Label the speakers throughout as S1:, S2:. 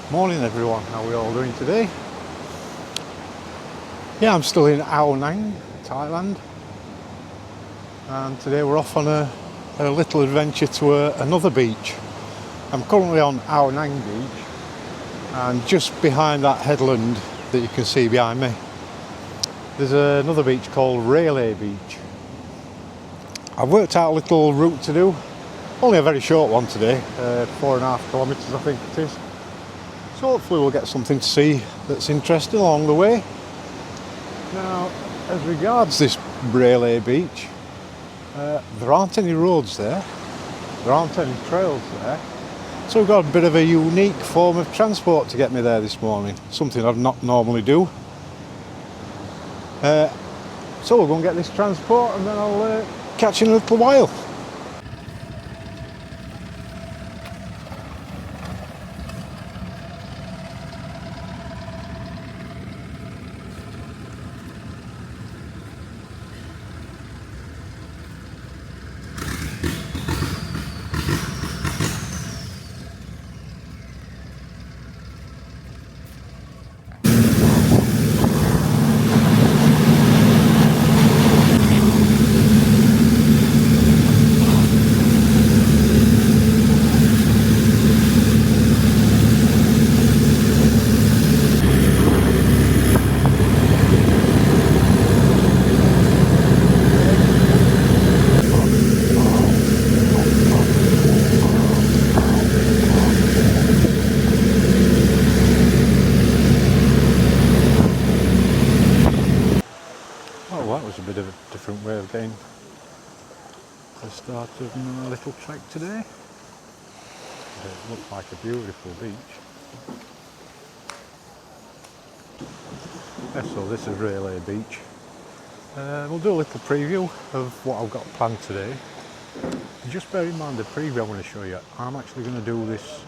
S1: Morning everyone, how are we all doing today? Yeah, I'm still in Ao Nang, Thailand, and today we're off on a little adventure to another beach. I'm currently on Ao Nang beach, and just behind that headland that you can see behind me, there's another beach called Railay beach. I've worked out a little route to do, only a very short one today, 4.5 kilometres I think it is. So hopefully we'll get something to see that's interesting along the way. Now, as regards this Railay beach, there aren't any roads there, there aren't any trails there, so we've got a bit of a unique form of transport to get me there this morning, something I'd not normally do. So we'll go and get this transport and then I'll catch you in a little while. That was a bit of a different way of getting the start of my little trek today. It looks like a beautiful beach. Yeah, so this is Railay beach. We'll do a little preview of what I've got planned today. Just bear in mind the preview I'm going to show you. I'm actually going to do this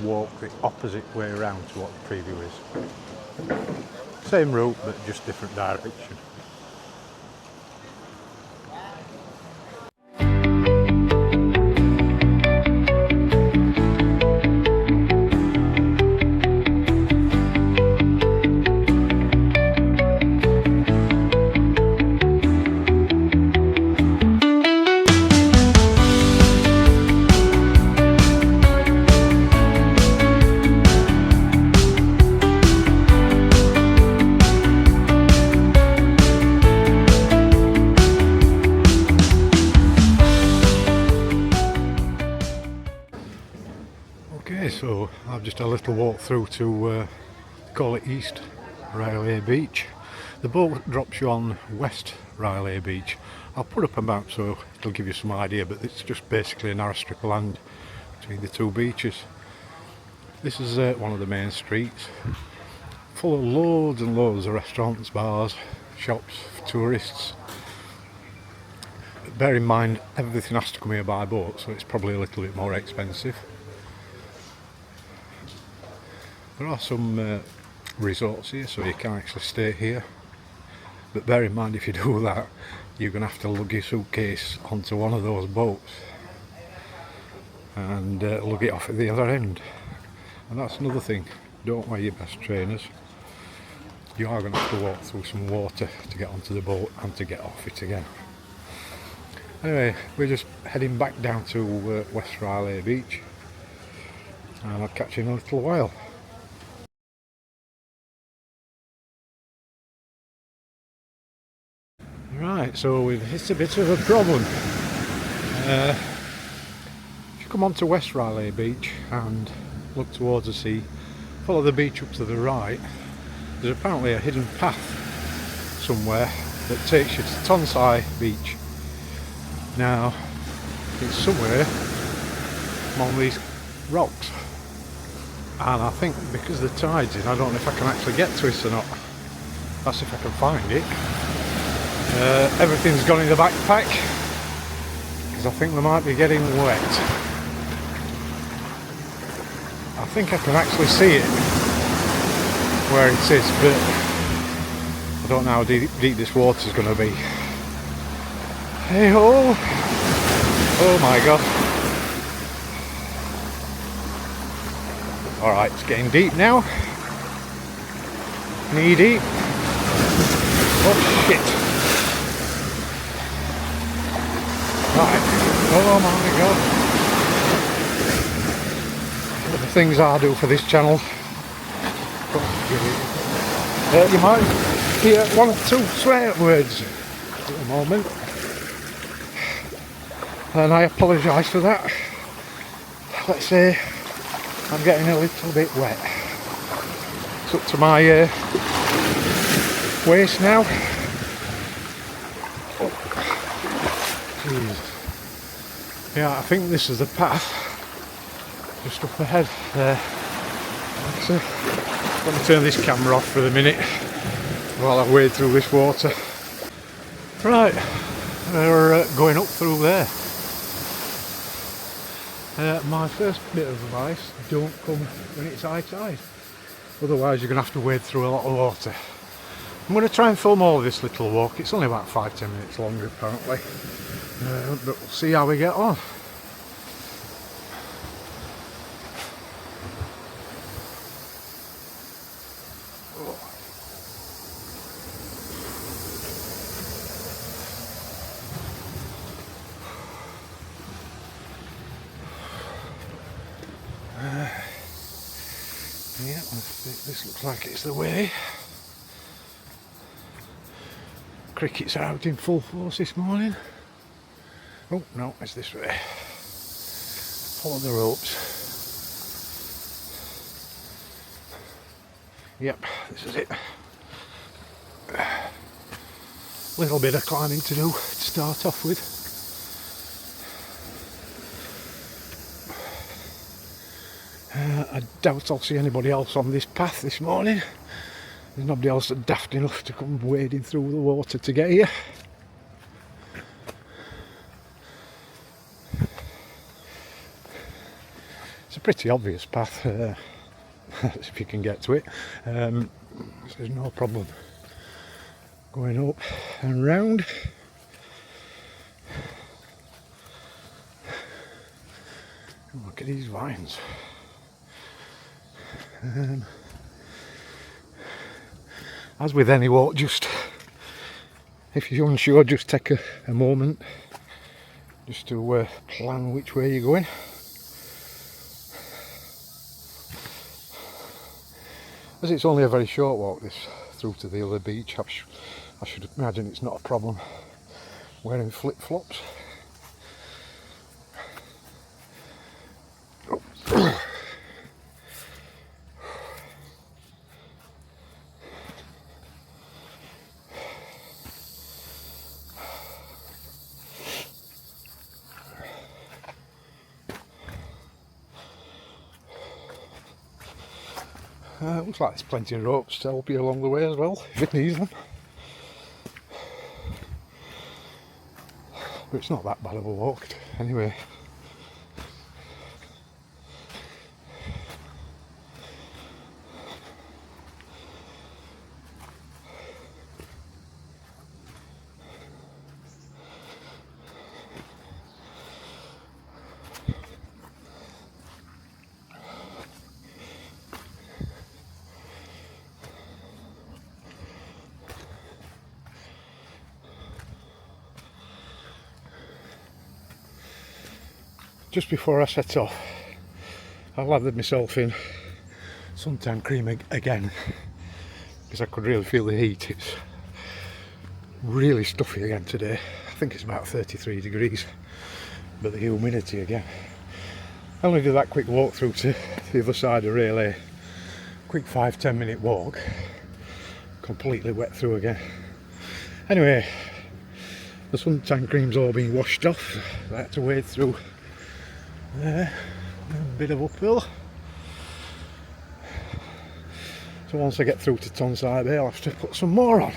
S1: walk the opposite way around to what the preview is. Same route but just different direction. Okay, so I've just had a little walk through to call it East Railay Beach. The boat drops you on West Railay Beach. I'll put up a map so it'll give you some idea, but it's just basically a narrow strip of land between the two beaches. This is one of the main streets, full of loads and loads of restaurants, bars, shops for tourists. But bear in mind, everything has to come here by boat, so it's probably a little bit more expensive. There are some resorts here, so you can actually stay here, but bear in mind if you do that, you're going to have to lug your suitcase onto one of those boats and lug it off at the other end. And that's another thing, don't wear your best trainers. You are going to have to walk through some water to get onto the boat and to get off it again. Anyway, we're just heading back down to West Railay Beach, and I'll catch you in a little while. Right, so we've hit a bit of a problem. If you come onto West Railay Beach and look towards the sea, follow the beach up to the right, there's apparently a hidden path somewhere that takes you to Tonsai beach. Now, it's somewhere among these rocks, and I think because the tide's in, I don't know if I can actually get to it or not. That's if I can find it. Everything's gone in the backpack because I think they might be getting wet. I think I can actually see it where it is, but I don't know how deep this water's going to be. Hey ho! Oh my god. Alright, it's getting deep now. Knee deep. Oh shit. Right. Oh my god. The things I do for this channel. You might hear one or two swear words at the moment. And I apologise for that. Let's say I'm getting a little bit wet. It's up to my waist now. Oh. Jeez. Yeah, I think this is the path just up ahead there. I'm going to turn this camera off for the minute while I wade through this water. Right, we're going up through there. My first bit of advice, don't come when it's high tide, otherwise you're going to have to wade through a lot of water. I'm going to try and film all of this little walk. It's only about 5-10 minutes longer apparently, but we'll see how we get on. Yeah, this looks like it's the way. Crickets are out in full force this morning. Oh no, it's this way. Follow the ropes. Yep, this is it. Little bit of climbing to do to start off with. I doubt I'll see anybody else on this path this morning. There's nobody else that's daft enough to come wading through the water to get here. It's a pretty obvious path if you can get to it. So there's no problem going up and round. Look at these vines. As with any walk, just if you're unsure, just take a moment just to plan which way you're going. As it's only a very short walk this through to the other beach, I should imagine it's not a problem wearing flip-flops. Looks like there's plenty of ropes to help you along the way as well, if it needs them. But it's not that bad of a walk anyway. Just before I set off, I lathered myself in suntan cream again because I could really feel the heat. It's really stuffy again today. I think it's about 33 degrees, but the humidity again. I only did that quick walk through to the other side of Railay. Quick 5-10 minute walk, completely wet through again. Anyway, the suntan cream's all been washed off. I had to wade through there, a bit of uphill. So once I get through to Tonsai Bay, I'll have to put some more on.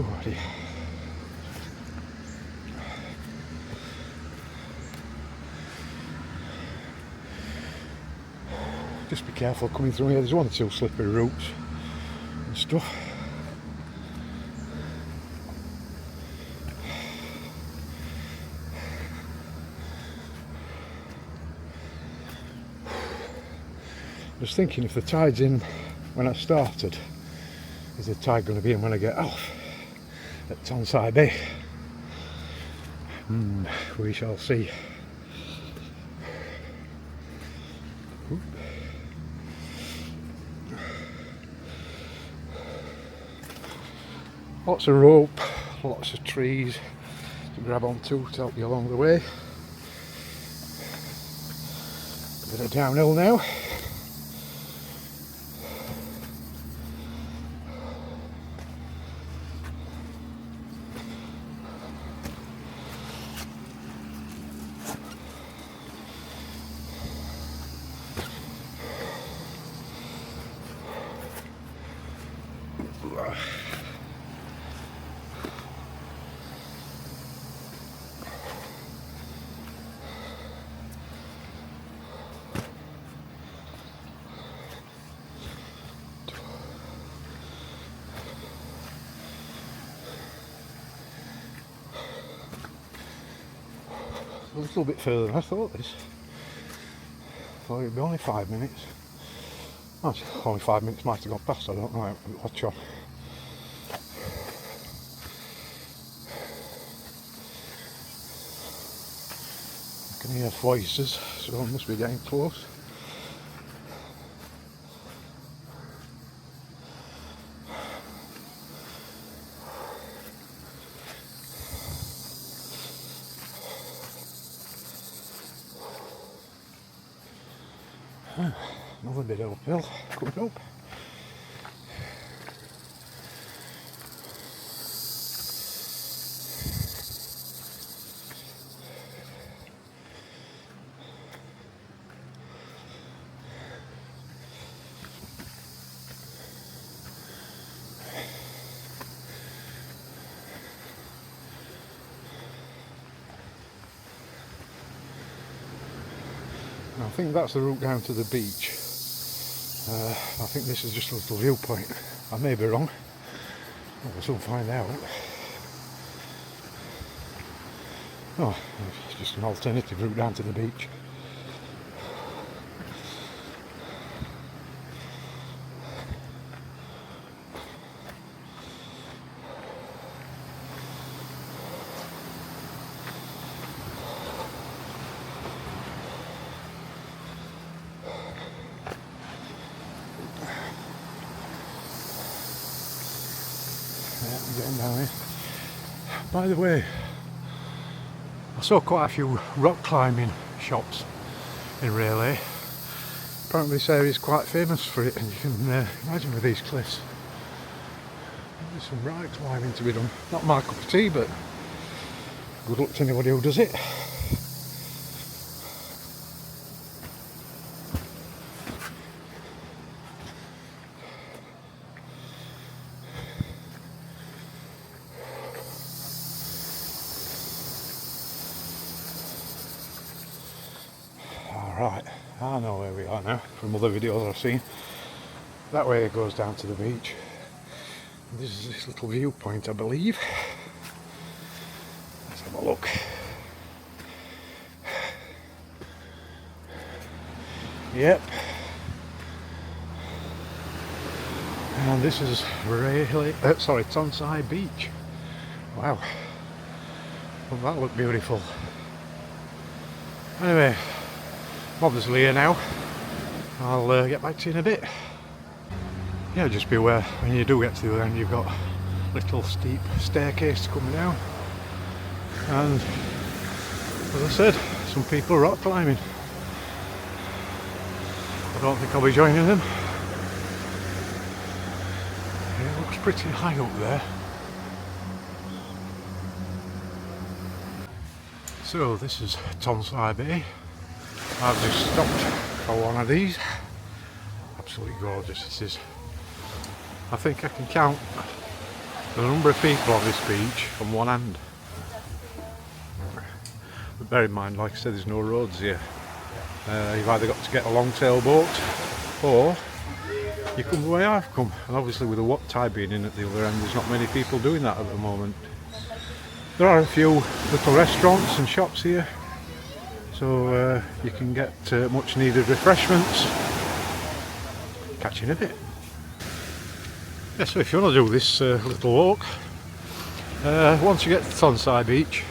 S1: Oh dear. Just be careful coming through here, there's one or two slippery roots and stuff. I was thinking, if the tide's in when I started, is the tide going to be in when I get off at Tonsai Bay? We shall see. Oop. Lots of rope, lots of trees to grab onto to help you along the way. A bit of downhill now. A little bit further than I thought this. Thought it'd be only 5 minutes. Actually, only 5 minutes might have gone past, I don't know. Watch on. I can hear voices, so I must be getting close. Another bit uphill, coming up. I think that's the route down to the beach. I think this is just a little viewpoint. I may be wrong. We'll soon find out. Oh, it's just an alternative route down to the beach. Getting down here. By the way, I saw quite a few rock climbing shops in Railay. Apparently this area is quite famous for it, and you can imagine with these cliffs there's some rock climbing to be done. Not my cup of tea, but good luck to anybody who does it. Right, I know where we are now from other videos I've seen. That way it goes down to the beach. This is this little viewpoint, I believe. Let's have a look. Yep. And this is Railay, Tonsai Beach. Wow. Well, that looked beautiful. Anyway, I'm obviously here now. I'll get back to you in a bit. Yeah, just be aware when you do get to the other end, you've got a little steep staircase to come down. And as I said, some people are rock climbing. I don't think I'll be joining them. It looks pretty high up there. So this is Tonsai Bay. I've just stopped for one of these. Absolutely gorgeous this is. I think I can count There's a number of people on this beach on one hand. But bear in mind, like I said, there's no roads here. You've either got to get a long tail boat or you come the way I've come. And obviously with the what tide being in at the other end, there's not many people doing that at the moment. There are a few little restaurants and shops here, so you can get much needed refreshments. Catch you in a bit. Yeah, so if you want to do this little walk, once you get to Tonsai beach,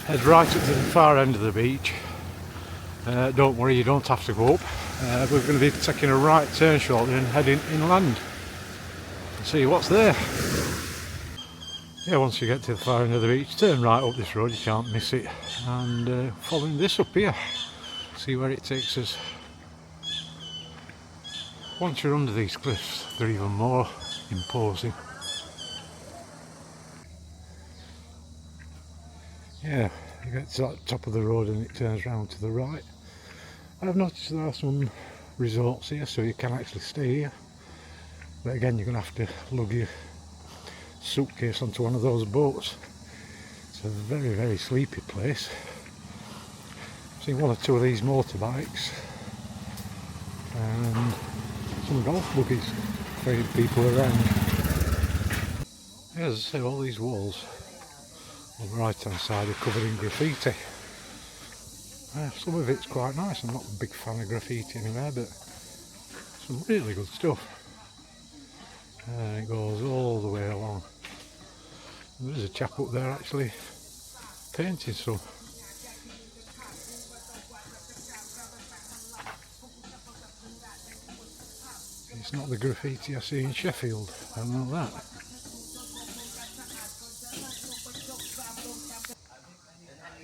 S1: head right up to the far end of the beach. Don't worry, you don't have to go up. We're going to be taking a right turn shortly and heading inland and see what's there. Yeah, once you get to the far end of the beach, turn right up this road, you can't miss it, and following this up here, see where it takes us. Once you're under these cliffs, they're even more imposing. Yeah, you get to the top of the road and it turns round to the right. I've noticed there are some resorts here, so you can actually stay here, but again you're going to have to lug your suitcase onto one of those boats. It's a very, very sleepy place. I've seen one or two of these motorbikes and some golf buggies ferrying people around. As I say, all these walls on the right hand side are covered in graffiti. Some of it's quite nice. I'm not a big fan of graffiti anyway, but some really good stuff. It goes all the way along. And there's a chap up there actually painting some. It's not the graffiti I see in Sheffield, I know that.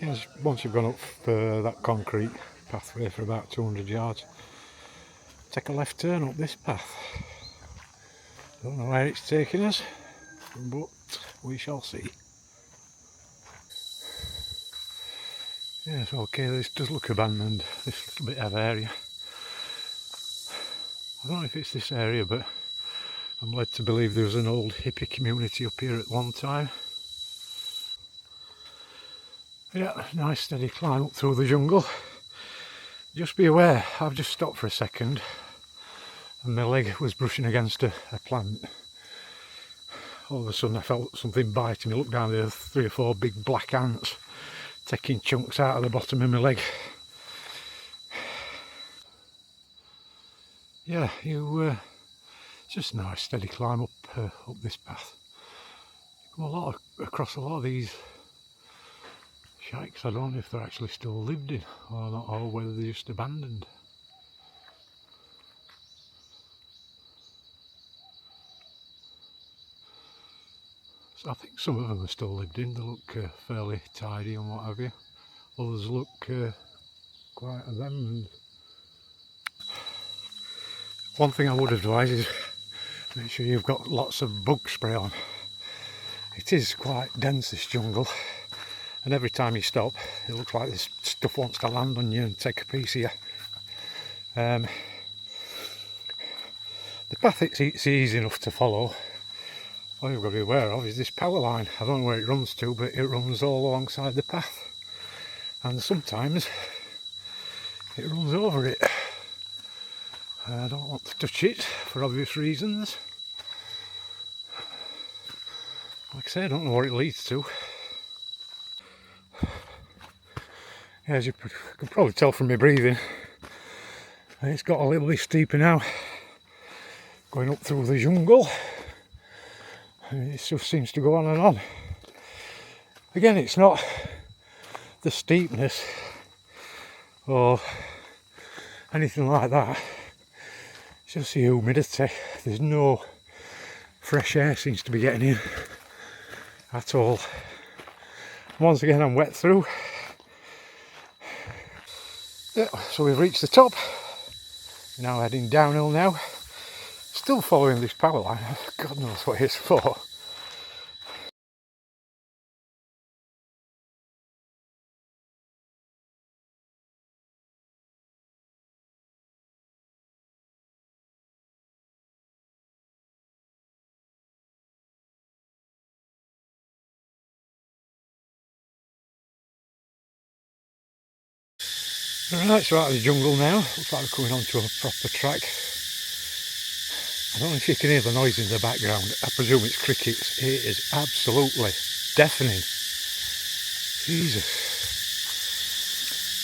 S1: Yes, once you've gone up that concrete pathway for about 200 yards, take a left turn up this path. Don't know where it's taking us, but we shall see. Yes, okay, this does look abandoned, this little bit of area. I don't know if it's this area, but I'm led to believe there was an old hippie community up here at one time. Yeah, nice steady climb up through the jungle. Just be aware, I've just stopped for a second and my leg was brushing against a plant. All of a sudden I felt something biting me. Looked down there, 3 or 4 big black ants taking chunks out of the bottom of my leg. Yeah, it's just a nice steady climb up this path. You come across a lot of these shacks. I don't know if they're actually still lived in or not, or whether they're just abandoned. So I think some of them are still lived in. They look fairly tidy and what have you. Others look quite abandoned. One thing I would advise is make sure you've got lots of bug spray on. It is quite dense, this jungle, and every time you stop it looks like this stuff wants to land on you and take a piece of you. The path, it's easy enough to follow. All you've got to be aware of is this power line. I don't know where it runs to, but it runs all alongside the path, and sometimes it runs over it. I don't want to touch it for obvious reasons. Like I say, I don't know where it leads to. Yeah, as you can probably tell from my breathing, it's got a little bit steeper now, going up through the jungle. And it just seems to go on and on. Again, it's not the steepness or anything like that. It's just the humidity. There's no fresh air seems to be getting in at all. Once again, I'm wet through. Yeah, so we've reached the top. We're now heading downhill now. Still following this power line. God knows what it's for. Right, so out of the jungle now. Looks like we're coming onto a proper track. I don't know if you can hear the noise in the background. I presume it's crickets. It is absolutely deafening. Jesus.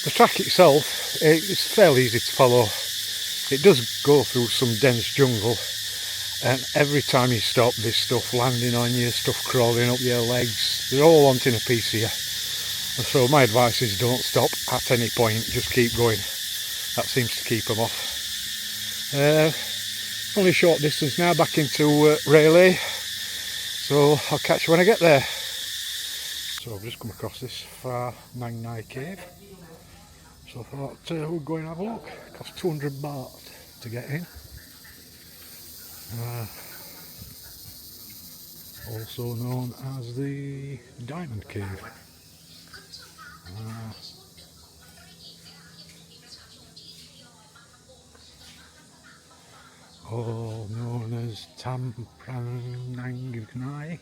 S1: The track itself, it's fairly easy to follow. It does go through some dense jungle, and every time you stop there's stuff landing on you, stuff crawling up your legs. They're all wanting a piece of you. And so my advice is don't stop at any point, just keep going. That seems to keep them off. Only a short distance now back into Railay, so I'll catch you when I get there. So I've just come across this far Nang Nai cave, so I thought we'll go and have a look. It costs 200 baht to get in. Also known as the Diamond Cave. All known as Tam Pran Nang Nai.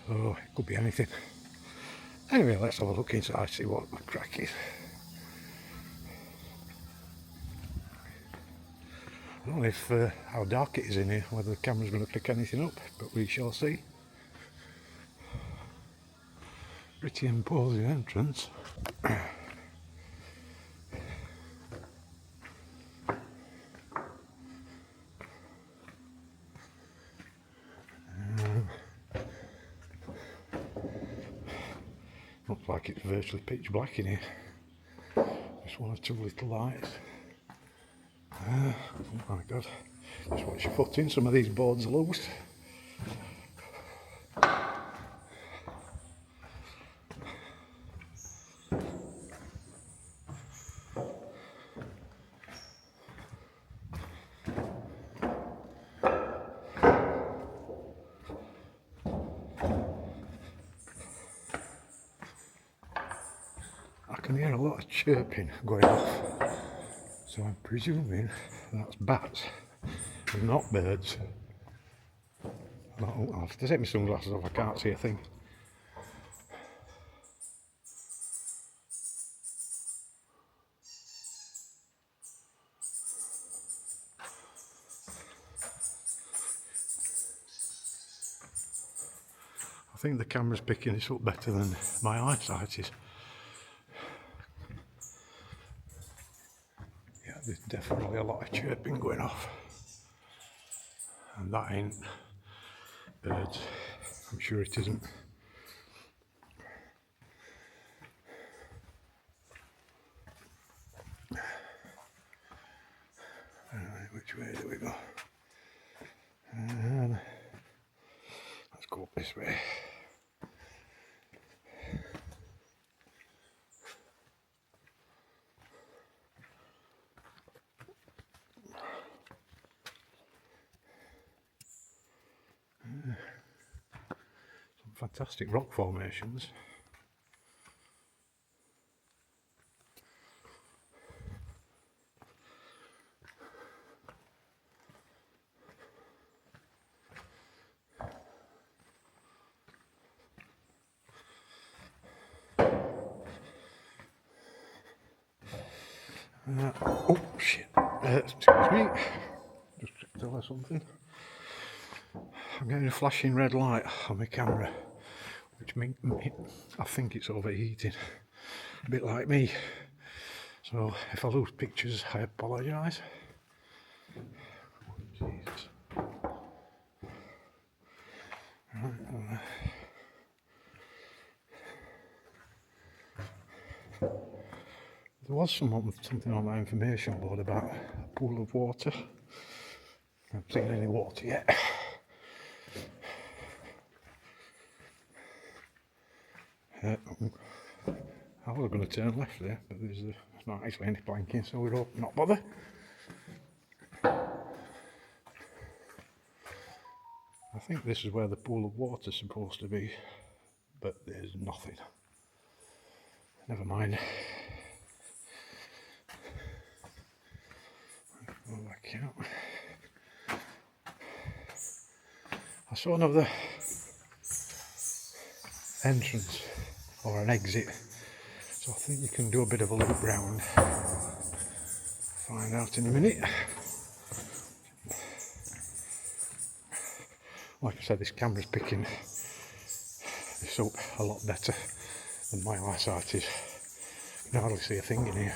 S1: Oh, it could be anything. Anyway, let's have a look inside, see what the crack is. I don't know if how dark it is in here, whether the camera's going to pick anything up, but we shall see. Pretty imposing entrance. Looks like it's virtually pitch black in here. Just one or two little lights. Oh my god. Just watch your foot in, some of these boards are loose. I can hear a lot of chirping going off, so I'm presuming that's bats and not birds. I'll have to take my sunglasses off, I can't see a thing. I think the camera's picking this up better than my eyesight is. Yeah, there's definitely a lot of chirping going off. And that ain't birds. I'm sure it isn't. Alright, which way do we go? Let's go up this way. Some fantastic rock formations. Oh shit, excuse me, just tell her something. I'm getting a flashing red light on my camera, which means I think it's overheating, a bit like me. So if I lose pictures, I apologise. Jesus. Right, there was something on that information board about a pool of water. I haven't seen any water yet. I was going to turn left there, but there's not actually any planking, so we'll not bother. I think this is where the pool of water's supposed to be, but there's nothing. Never mind. Go back out. I saw another entrance or an exit, So I think you can do a bit of a loop round. Find out in a minute. Like I said, this camera's picking this up a lot better than my eyesight is. You can hardly see a thing in here.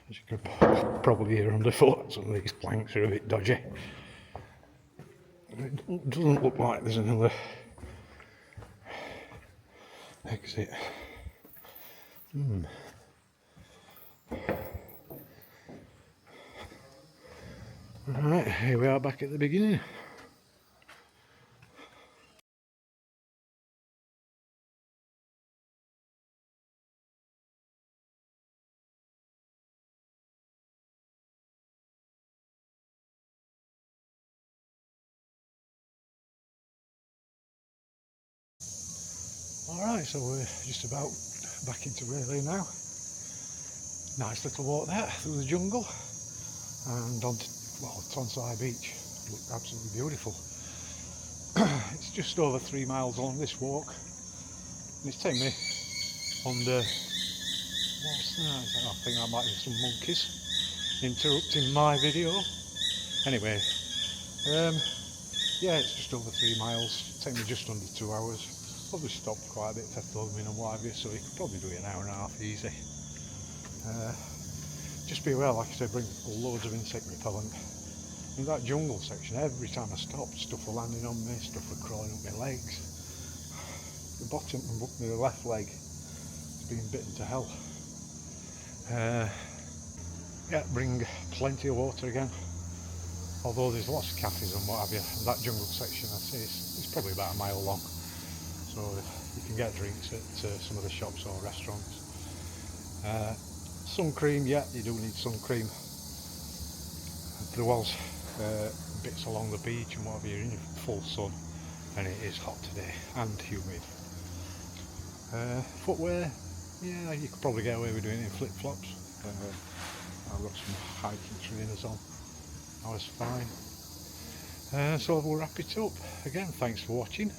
S1: As you can probably hear underfoot, some of these planks are a bit dodgy. It doesn't look like there's another exit. Right, here we are back at the beginning. Alright, so we're just about back into Railay now. Nice little walk there through the jungle and onto, well, Tonsai beach. Looked absolutely beautiful. It's just over 3 miles along this walk and it's taken me under, what's that? I think that might be some monkeys interrupting my video. Anyway, yeah, it's just over 3 miles. It took me just under 2 hours. Probably stopped quite a bit for filming and what have you, so you could probably do it an hour and a half easy. Just be aware, like I said, bring loads of insect repellent. In that jungle section, every time I stopped, stuff were landing on me, stuff were crawling up my legs. The bottom of my left leg is being bitten to hell. Yeah, bring plenty of water again. Although there's lots of cafes and what have you, that jungle section, I'd say it's probably about a mile long. So you can get drinks at some of the shops or restaurants. Sun cream, yeah, you do need sun cream. There was bits along the beach and what have you, in full sun, and it is hot today and humid. Footwear, yeah, you could probably get away with doing it in flip-flops. I've got some hiking trainers on. I was fine. So we'll wrap it up. Again, thanks for watching.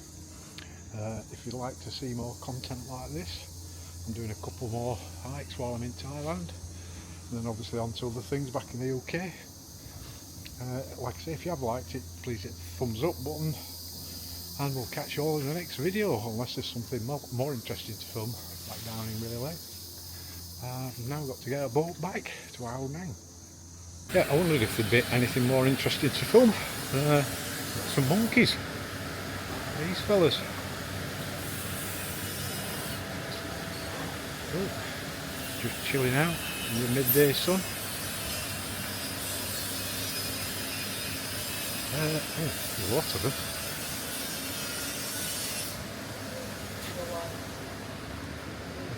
S1: If you'd like to see more content like this, I'm doing a couple more hikes while I'm in Thailand, and then obviously on to other things back in the UK. Like I say, if you have liked it, please hit the thumbs up button, and we'll catch you all in the next video, unless there's something more interesting to film back down in Railay. I've now got to get a boat back to Ao Nang. Yeah, I wondered if there'd be anything more interesting to film. Some monkeys. These fellas. Oh, just chilling out in the midday sun. There's a lot of them.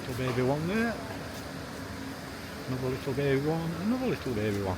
S1: Little baby one there. Another little baby one. Another little baby one.